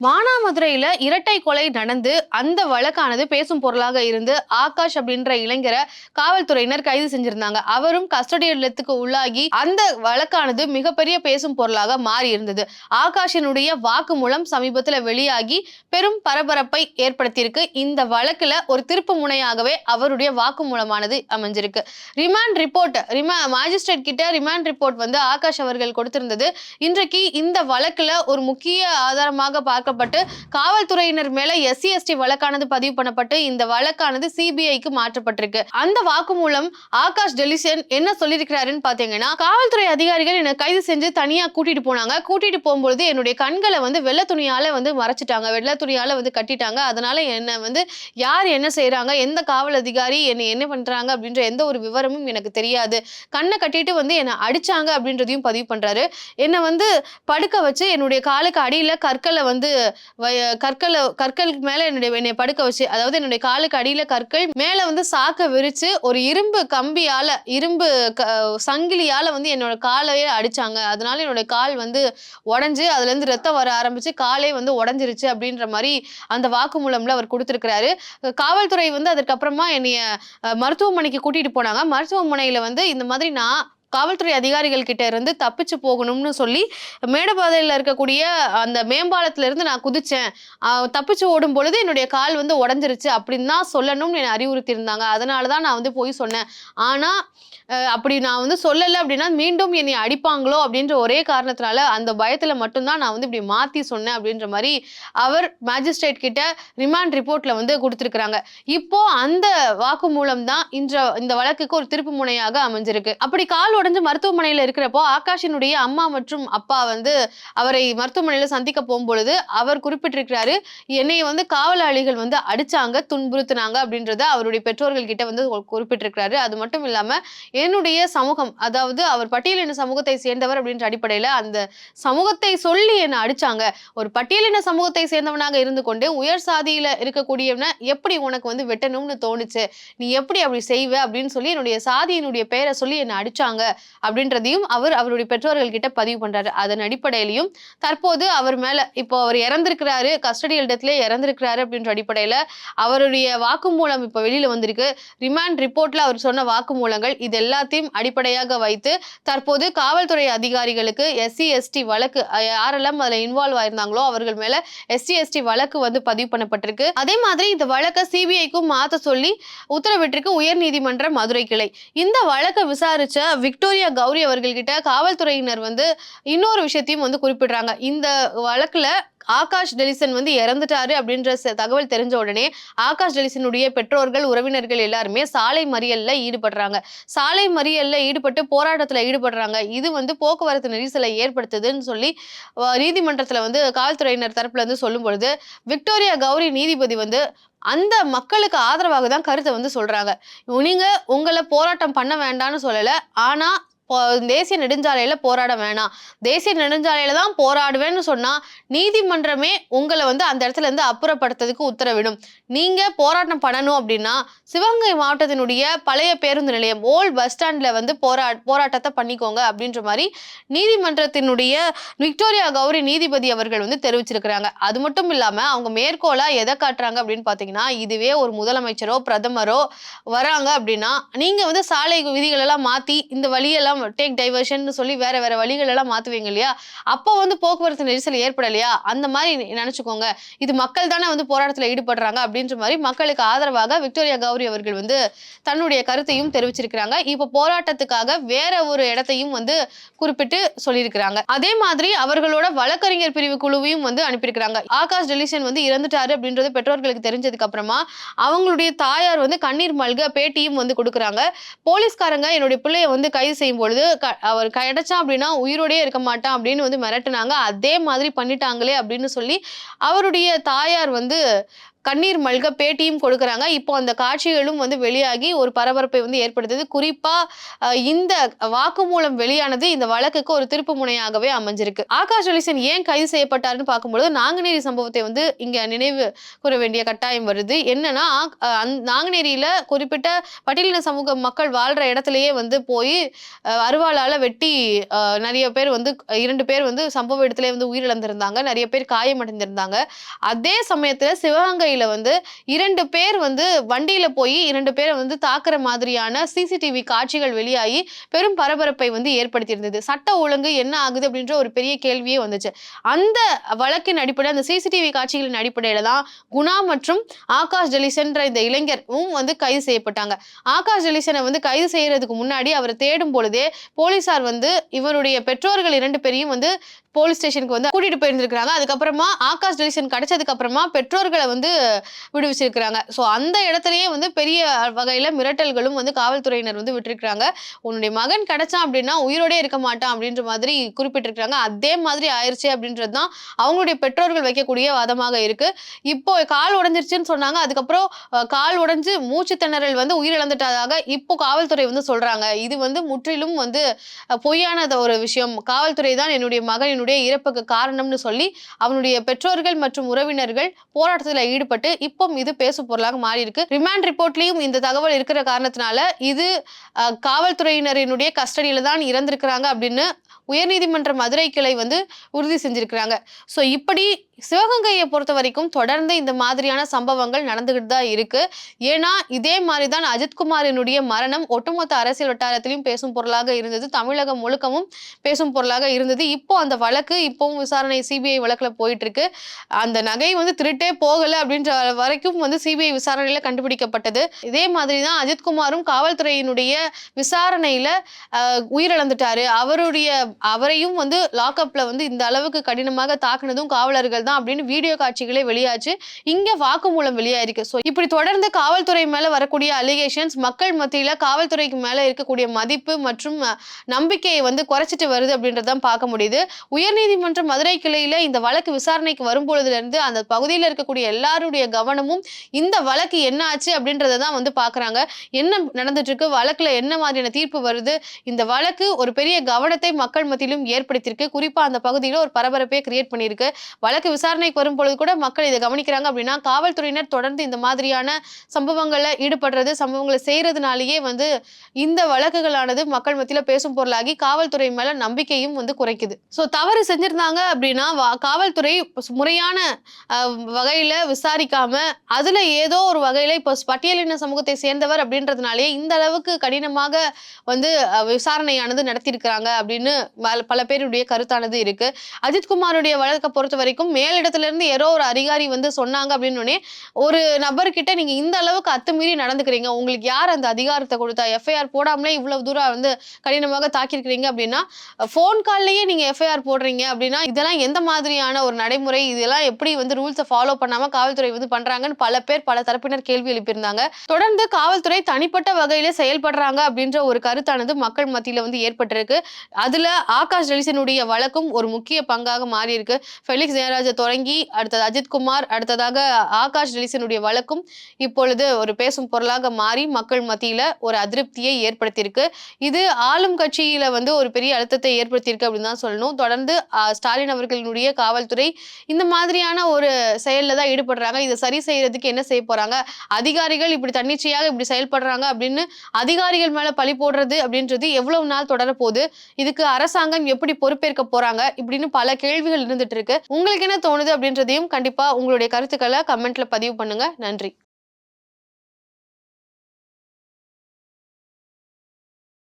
மானாமதுரையில இரட்டை கொலை நடந்து அந்த வழக்கானது பேசும் பொருளாக இருந்து ஆகாஷ் அப்படின்ற இளைஞரை காவல்துறையினர் கைது செஞ்சிருந்தாங்க. அவரும் கஸ்டடியலத்துக்கு உள்ளாகி அந்த வழக்கானது மிகப்பெரிய பேசும் பொருளாக மாறி இருந்தது. ஆகாஷினுடைய வாக்குமூலம் சமீபத்தில் வெளியாகி பெரும் பரபரப்பை ஏற்படுத்தியிருக்கு. இந்த வழக்குல ஒரு திருப்பு முனையாகவே அவருடைய வாக்குமூலமானது அமைஞ்சிருக்கு. ரிமாண்ட் ரிப்போர்ட் மாஜிஸ்ட்ரேட் கிட்ட ரிமாண்ட் ரிப்போர்ட் வந்து ஆகாஷ் அவர்கள் கொடுத்திருந்தது. இன்றைக்கு இந்த வழக்குல ஒரு முக்கிய ஆதாரமாக பார்க்கப்பட்டு காவல்துறையினர் மேல SC/ST வழக்கானது பதிவு பண்ணப்பட்டு இந்த வழக்கானது CBIக்கு மாற்றப்பட்டிருக்கு. அந்த வாக்குமூலம் ஆகாஷ் டெலிசன் என்ன சொல்லியிருக்கிறாருன்னு பாத்தீங்கன்னா, காவல்துறை அதிகாரிகள் என்னை கைது செஞ்சு தனியா கூட்டிட்டு போனாங்க. கூட்டிட்டு போகும்போது என்னுடைய கண்களை வந்து வெள்ளை துணியால வந்து மறைச்சிட்டாங்க, வெள்ளை துணியால வந்து கட்டிட்டாங்க. அதனால என்ன வந்து யார் என்ன செய்யறாங்க, எந்த காவல் அதிகாரி என்னை என்ன பண்றாங்க அப்படின்ற எந்த ஒரு விவரமும் எனக்கு தெரியாது. கண்ணை கட்டிட்டு வந்து என்னை அடிச்சாங்க அப்படின்றதையும் பதிவு பண்றாரு. என்னை வந்து படுக்க வச்சு என்னுடைய காலுக்கு அடியில கற்களை வந்து கற்களுக்கு மேல என்னை படுக்க வச்சு, அதாவது என்னுடைய காலுக்கு அடியில கற்கள் மேல வந்து சாக்க விரிச்சு ஒரு இரும்பு கம்பியால சங்கிலியால வந்து என்னோட காலையே அடிச்சாங்க. அதனால என்னோட கால் வந்து உடைஞ்சு அதுல இருந்து ரத்தம் வர ஆரம்பிச்சு காலே வந்து உடைஞ்சிருச்சு அப்படின்ற மாதிரி அந்த வாக்குமூலம்ல அவர் கொடுத்திருக்கிறாரு. காவல்துறை வந்து அதற்கப்புறமா என்னைய மருத்துவமனைக்கு கூட்டிட்டு போனாங்க. மருத்துவமனையில வந்து இந்த மாதிரி நான் காவல்துறை அதிகாரிகள் கிட்ட இருந்து தப்பிச்சு போகணும்னு சொல்லி மேடபாதையில இருக்கக்கூடிய அந்த மேம்பாலத்துல இருந்து நான் குதிச்சேன். தப்பிச்சு ஓடும் பொழுது என்னுடைய கால் வந்து உடைஞ்சிருச்சு அப்படின்னு தான் சொல்லணும்னு என்னை அறிவுறுத்தி இருந்தாங்க. அதனாலதான் நான் வந்து போய் சொன்னேன். ஆனா அப்படி நான் வந்து சொல்லல அப்படின்னா மீண்டும் என்னை அடிப்பாங்களோ அப்படின்ற ஒரே காரணத்தினால அந்த பயத்துல மட்டும்தான் நான் வந்து இப்படி மாத்தி சொன்னேன் அப்படின்ற மாதிரி அவர் மேஜிஸ்ட்ரேட் கிட்ட ரிமாண்ட் ரிப்போர்ட்ல வந்து கொடுத்திருக்கிறாங்க. இப்போ அந்த வாக்குமூலம் தான் இந்த வழக்குக்கு ஒரு திருப்பு முனையாக அமைஞ்சிருக்கு. அப்படி கால் உடைஞ்சு மருத்துவமனையில இருக்கிறப்போ ஆகாஷினுடைய அம்மா மற்றும் அப்பா வந்து அவரை மருத்துவமனையில சந்திக்க போகும்பொழுது அவர் குறிப்பிட்டிருக்கிறாரு, என்னை வந்து காவலாளிகள் வந்து அடிச்சாங்க, துன்புறுத்தினாங்க அப்படின்றத அவருடைய பெற்றோர்கள் கிட்ட வந்து குறிப்பிட்டிருக்கிறாரு. அது மட்டும் இல்லாம என்னுடைய சமூகம், அதாவது அவர் பட்டியலின சமூகத்தை சேர்ந்தவர் அப்படின்ற அடிப்படையில அந்த சமூகத்தை சொல்லி என்ன அடிச்சாங்க. ஒரு பட்டியலின சமூகத்தை சேர்ந்தவனாக இருந்து கொண்டு உயர் சாதியில இருக்கக்கூடியவன எப்படி உனக்கு வந்து வெட்டணும்னு தோணுச்சு, நீ எப்படி அப்படி செய்வ அப்படின்னு சொல்லி என்னுடைய சாதியினுடைய பெயரை சொல்லி என்ன அடிச்சாங்க அப்படின்றதையும் அவருடைய பெற்றோர்கள் கிட்ட பதிவு பண்றாரு. அதன் அடிப்படையிலையும் தற்போது அவர் மேல இப்போ அவர் இறந்திருக்கிறாரு, கஸ்டடியல் டெத்ல இறந்திருக்கிறாரு அப்படின்ற அடிப்படையில அவருடைய வாக்குமூலம் இப்ப வெளியில வந்திருக்கு. ரிமாண்ட் ரிப்போர்ட்ல அவர் சொன்ன வாக்குமூலங்கள் இது எல்லாத்தையும் அடிப்படையாக வைத்து தற்போது காவல்துறை அதிகாரிகளுக்கு SC/ST வழக்கு, யாரெல்லாம் அதுல இன்வால்வ் ஆயிருந்தாங்களோ அவர்கள் மேல SC/ST வழக்கு வந்து பதிவு பண்ணப்பட்டிருக்கு. அதே மாதிரி இந்த வழக்கை CBIக்கும் மாத்த சொல்லி உத்தரவிட்டிருக்கு உயர்நீதிமன்ற மதுரை கிளை. இந்த வழக்கை விசாரிச்ச விக்டோரியா கௌரி அவர்கள்கிட்ட காவல்துறையினர் வந்து இன்னொரு விஷயத்தையும் வந்து குறிப்பிடுறாங்க. இந்த வழக்குல ஆகாஷ் டெலிசன் வந்து இறந்துட்டாரு அப்படின்ற தகவல் தெரிஞ்ச உடனே ஆகாஷ் டெலிசனுடைய பெற்றோர்கள், உறவினர்கள் எல்லாருமே சாலை மறியல்ல ஈடுபடுறாங்க. சாலை மறியல்ல ஈடுபட்டு போராட்டத்துல ஈடுபடுறாங்க. இது வந்து போக்குவரத்து நெரிசலை ஏற்படுத்துதுன்னு சொல்லி நீதிமன்றத்துல வந்து காவல்துறையினர் தரப்புல இருந்து சொல்லும் பொழுது விக்டோரியா கௌரி நீதிபதி வந்து அந்த மக்களுக்கு ஆதரவாக தான் கருத்தை வந்து சொல்றாங்க. நீங்க உங்களை போராட்டம் பண்ண வேண்டாம்னு சொல்லல, ஆனா தேசிய நெடுஞ்சாலையில போராட வேணாம், தேசிய நெடுஞ்சாலையில தான் போராடுவேன்னு சொன்னா நீதிமன்றமே உங்களை வந்து அந்த இடத்துல இருந்து அப்புறப்படுத்துறதுக்கு உத்தரவிடும். நீங்க போராட்டம் பண்ணணும் அப்படின்னா சிவகங்கை மாவட்டத்தினுடைய பழைய பேருந்து நிலையம் ஓல்ட் பஸ் ஸ்டாண்ட்ல வந்து போராட்டத்தை பண்ணிக்கோங்க அப்படின்ற மாதிரி நீதிமன்றத்தினுடைய விக்டோரியா கௌரி நீதிபதி அவர்கள் வந்து தெரிவிச்சிருக்கிறாங்க. அது மட்டும் இல்லாம அவங்க மேற்கோளா எதை காட்டுறாங்க அப்படின்னு பாத்தீங்கன்னா, இதுவே ஒரு முதலமைச்சரோ பிரதமரோ வராங்க அப்படின்னா நீங்க வந்து சாலை விதிகள் எல்லாம் மாத்தி இந்த வழியெல்லாம் டேக் டைவர்ஷன் சொல்லி வேற வேற வழிகள் எல்லாம் மாத்துவீங்க இல்லையா, அப்போ வந்து போக்குவரத்து நெரிசல் ஏற்படலையா, அந்த மாதிரி நினைச்சுக்கோங்க. இது மக்கள் தானே வந்து போராட்டத்துல ஈடுபடுறாங்க அப்படின்ற மாதிரி மக்களுக்கு ஆதரவாக விக்டோரியா கௌரி அவர்கள் வந்து தன்னுடைய கருத்தையும் தெரிவிச்சிருக்கிறாங்க. இப்போ போராட்டத்துக்காக வேற ஒரு இடத்தையும் வந்து குறிப்பிட்டு சொல்லியிருக்கிறாங்க. அதே மாதிரி அவர்களோட வழக்கறிஞர் பிரிவு குழுவையும் வந்து அனுப்பியிருக்கிறாங்க. ஆகாஷ் டெலிசன் வந்து இறந்துட்டாரு அப்படின்றது பெற்றோர்களுக்கு தெரிஞ்சதுக்கு அப்புறமா அவங்களுடைய தாயார் வந்து கண்ணீர் மல்க பேட்டியும் வந்து கொடுக்குறாங்க. போலீஸ்காரங்க என்னுடைய பிள்ளைய வந்து கைது செய்யும் பொழுது அவர் கிடைச்சா அப்படின்னா உயிரோடயே இருக்க மாட்டான் அப்படின்னு வந்து மிரட்டுனாங்க. அதே மாதிரி பண்ணிட்டாங்களே அப்படின்னு சொல்லி அவருடைய தாயார் வந்து கண்ணீர் மல்க பேட்டியும் கொடுக்குறாங்க. இப்போ அந்த காட்சிகளும் வந்து வெளியாகி ஒரு பரபரப்பை வந்து ஏற்படுத்துது. குறிப்பா இந்த வாக்குமூலம் வெளியானது இந்த வழக்குக்கு ஒரு திருப்பு முனையாகவே அமைஞ்சிருக்கு. ஆகாஷ் ஜொலிசன் ஏன் கைது செய்யப்பட்டாருன்னு பார்க்கும்பொழுது, நாங்குநேரி சம்பவத்தை வந்து இங்க நினைவு கூற வேண்டிய கட்டாயம் வருது. என்னன்னா, நாங்குநேரியில குறிப்பிட்ட பட்டியலின சமூக மக்கள் வாழ்ற இடத்திலேயே வந்து போய் அருவாளால வெட்டி நெறைய பேர் வந்து 2 பேர் வந்து சம்பவ இடத்திலேயே வந்து உயிரிழந்திருந்தாங்க. நெறைய பேர் காயமடைந்திருந்தாங்க. அதே சமயத்துல சிவகங்கையில வந்து 2 பேர் வந்து வண்டியில போய் 2 பேர வந்து தாக்குற மாதிரியான சிசிடிவி காட்சிகள் வெளியாகி பெரும் பரபரப்பை வந்து ஏற்படுத்தியிருந்தது. சட்ட ஒழுங்கு என்ன ஆகுது அப்படின்ற ஒரு பெரிய கேள்வியே வந்துச்சு. அந்த வழக்கின் அடிப்படை அந்த சிசிடிவி காட்சிகளின் அடிப்படையில தான் குணா மற்றும் ஆகாஷ் ஜெலிசன்ற இந்த இளைஞரும் வந்து கைது செய்யப்பட்டாங்க. ஆகாஷ் ஜெலிசனை வந்து கைது செய்யறதுக்கு முன்னாடி அவரை தேடும் பொழுதே போலீசார் வந்து இவருடைய பெற்றோர்கள் 2 பேரையும் வந்து போலீஸ் ஸ்டேஷனுக்கு வந்து கூட்டிட்டு போயிருந்திருக்காங்க. அதுக்கப்புறமா ஆகாஷ் ஜெலிசன் கிடைச்சதுக்கு அப்புறமா பெற்றோர்களை வந்து விடுவிச்சிருக்கிறாங்க. ஸோ அந்த இடத்துலயே வந்து பெரிய வகையில மிரட்டல்களும் வந்து காவல்துறையினர் வந்து விட்டுருக்காங்க. உன்னுடைய மகன் கிடைச்சான் அப்படின்னா உயிரோடே இருக்க மாட்டான் அப்படின்ற மாதிரி குறிப்பிட்டிருக்காங்க. அதே மாதிரி ஆயிருச்சு அப்படின்றது தான் அவங்களுடைய பெற்றோர்கள் வைக்கக்கூடிய வாதமாக இருக்கு. இப்போ கால் உடைஞ்சிருச்சுன்னு சொன்னாங்க. அதுக்கப்புறம் கால் உடைஞ்சு மூச்சு திணறல் வந்து உயிரிழந்துட்டதாக இப்போ காவல்துறை வந்து சொல்றாங்க. இது வந்து முற்றிலும் வந்து பொய்யான ஒரு விஷயம். காவல்துறை தான் என்னுடைய மகன் இறப்புக்கு காரணம்னு சொல்லி அவனுடைய பெற்றோர்கள் மற்றும் உறவினர்கள் போராட்டத்தில் ஈடுபட்டு இப்போ இது பேசு பொருளாக மாறி இருக்கு. ரிமாண்ட் ரிப்போர்ட்லயும் இந்த தகவல் இருக்கிற காரணத்தினால இது காவல்துறையினரினுடைய கஸ்டடியில தான் இறந்திருக்கிறாங்க அப்படின்னு உயர்நீதிமன்ற மதுரை கிளை வந்து உறுதி செஞ்சிருக்கிறாங்க. ஸோ இப்படி சிவகங்கையை பொறுத்த வரைக்கும் தொடர்ந்து இந்த மாதிரியான சம்பவங்கள் நடந்துகிட்டு தான் இருக்கு. ஏன்னா இதே மாதிரிதான் அஜித்குமாரினுடைய மரணம் ஒட்டுமொத்த அரசியல் வட்டாரத்திலையும் பேசும் பொருளாக இருந்தது. தமிழகம் முழுக்கவும் பேசும் பொருளாக இருந்தது. இப்போ அந்த வழக்கு இப்பவும் விசாரணை சிபிஐ வழக்குல போயிட்டு இருக்கு. அந்த நகை வந்து திருட்டே போகல அப்படின்ற வரைக்கும் வந்து சிபிஐ விசாரணையில கண்டுபிடிக்கப்பட்டது. இதே மாதிரிதான் அஜித்குமாரும் காவல்துறையினுடைய விசாரணையில உயிரிழந்துட்டாரு. அவரையும் வந்து லாக்அப்ல வந்து இந்த அளவுக்கு கடினமாக தாக்குனதும் காவலர்கள் தான் அப்படின்னு வீடியோ காட்சிகளே வெளியாச்சு. இங்க வாக்குமூலம் வெளியாயிருக்கு. சோ இப்படி தொடர்ந்து காவல்துறை மேல வரக்கூடிய அலிகேஷன்ஸ் மக்கள் மத்தியில காவல்துறைக்கு மேல இருக்கக்கூடிய மதிப்பு மற்றும் நம்பிக்கையை வந்து குறைச்சிட்டு வருது அப்படின்றதான் பார்க்க முடியுது. உயர்நீதிமன்ற மதுரை கிளையில இந்த வழக்கு விசாரணைக்கு வரும்பொழுதுல இருந்து அந்த பகுதியில் இருக்கக்கூடிய எல்லாருடைய கவனமும் இந்த வழக்கு என்ன ஆச்சு அப்படின்றத தான் வந்து பாக்குறாங்க. என்ன நடந்துட்டு இருக்கு, வழக்குல என்ன மாதிரியான தீர்ப்பு வருது, இந்த வழக்கு ஒரு பெரிய கவனத்தை மக்கள் மத்தியிலும் ஏற்படுத்தியிருக்கு. குறிப்பா அந்த பகுதியில ஒரு பரபரப்பை கிரியேட் பண்ணியிருக்கு. வழக்கு விசாரணைக்கு வரும்பொழுது கூட மக்கள் இதை கவனிக்கிறாங்க அப்படின்னா காவல்துறையினர் தொடர்ந்து இந்த மாதிரியான சம்பவங்களை ஈடுபடுறது, சம்பவங்களை செய்யறதுனாலேயே வந்து இந்த வழக்குகளானது மக்கள் மத்தியில பேசும் பொருளாகி காவல்துறை மேல நம்பிக்கையும் வந்து குறைக்குது. சோ தவறு செஞ்சிருந்தாங்க அப்படின்னா காவல்துறை முறையான வகையில விசாரிக்காம அதுல ஏதோ ஒரு வகையில இப்போ பட்டியலின சமூகத்தை சேர்ந்தவர் அப்படின்றதுனாலேயே இந்த அளவுக்கு கடினமாக வந்து விசாரணையானது நடத்தியிருக்கிறாங்க அப்படின்னு பல பேருடைய கருத்தானது இருக்கு. அஜித்குமாருடைய வழக்கை பொறுத்த வரைக்கும் மேலிடத்துல இருந்து யாரோ ஒரு அதிகாரி வந்து சொன்னாங்க அப்படின்னு ஒரு நபர்கிட்ட நீங்க இந்த அளவுக்கு அத்துமீறி நடந்துக்கிறீங்க, உங்களுக்கு யார் அந்த அதிகாரத்தை கொடுத்தா, எஃப்ஐஆர் போடாமலே இவ்வளவு தூரம் வந்து கடினமாக தாக்கியிருக்கிறீங்க அப்படின்னா போன் கால்லயே நீங்க எஃப்ஐஆர் போடுறீங்க அப்படின்னா இதெல்லாம் எந்த மாதிரியான ஒரு நடைமுறை, இதெல்லாம் எப்படி வந்து ரூல்ஸை ஃபாலோ பண்ணாம காவல்துறை வந்து பண்றாங்கன்னு பல தரப்பினர் கேள்வி எழுப்பியிருந்தாங்க. தொடர்ந்து காவல்துறை தனிப்பட்ட வகையில செயல்படுறாங்க அப்படின்ற ஒரு கருத்தானது மக்கள் மத்தியில வந்து ஏற்பட்டிருக்கு. அதுல ஆகாஷ் ஜெலிசனுடைய வழக்கும் ஒரு முக்கிய பங்காக மாறி இருக்கு. ஃபெலிக்ஸ் ஜெயராஜை தொடங்கி அடுத்தது அஜித்குமார், அடுத்ததாக ஆகாஷ் ஜெலிசனுடைய வழக்கும் இப்பொழுது ஒரு பேசும் பொருளாக மாறி மக்கள் மத்தியில ஒரு அதிருப்தியை ஏற்படுத்தியிருக்கு. இது ஆளும் கட்சியில வந்து ஒரு பெரிய அழுத்தத்தை ஏற்படுத்தியிருக்கு அப்படின்னு தான் சொல்லணும். தொடர்ந்து ஸ்டாலின் அவர்களினுடைய காவல்துறை இந்த மாதிரியான ஒரு செயல்ல தான் ஈடுபடுறாங்க. இதை சரி செய்யறதுக்கு என்ன செய்ய போறாங்க, அதிகாரிகள் இப்படி தன்னிச்சையாக இப்படி செயல்படுறாங்க அப்படின்னு அதிகாரிகள் மேல பழி போடுறது அப்படின்றது எவ்வளவு நாள் தொடர போகுது, இதுக்கு அரசாங்கம் எப்படி பொறுப்பேற்க போறாங்க இப்படின்னு பல கேள்விகள் இருந்துட்டு இருக்கு. உங்களுக்கு என்ன தோணுது அப்படின்றதையும் கண்டிப்பா உங்களுடைய கருத்துக்களை கமெண்ட்ல பதிவு பண்ணுங்க. நன்றி.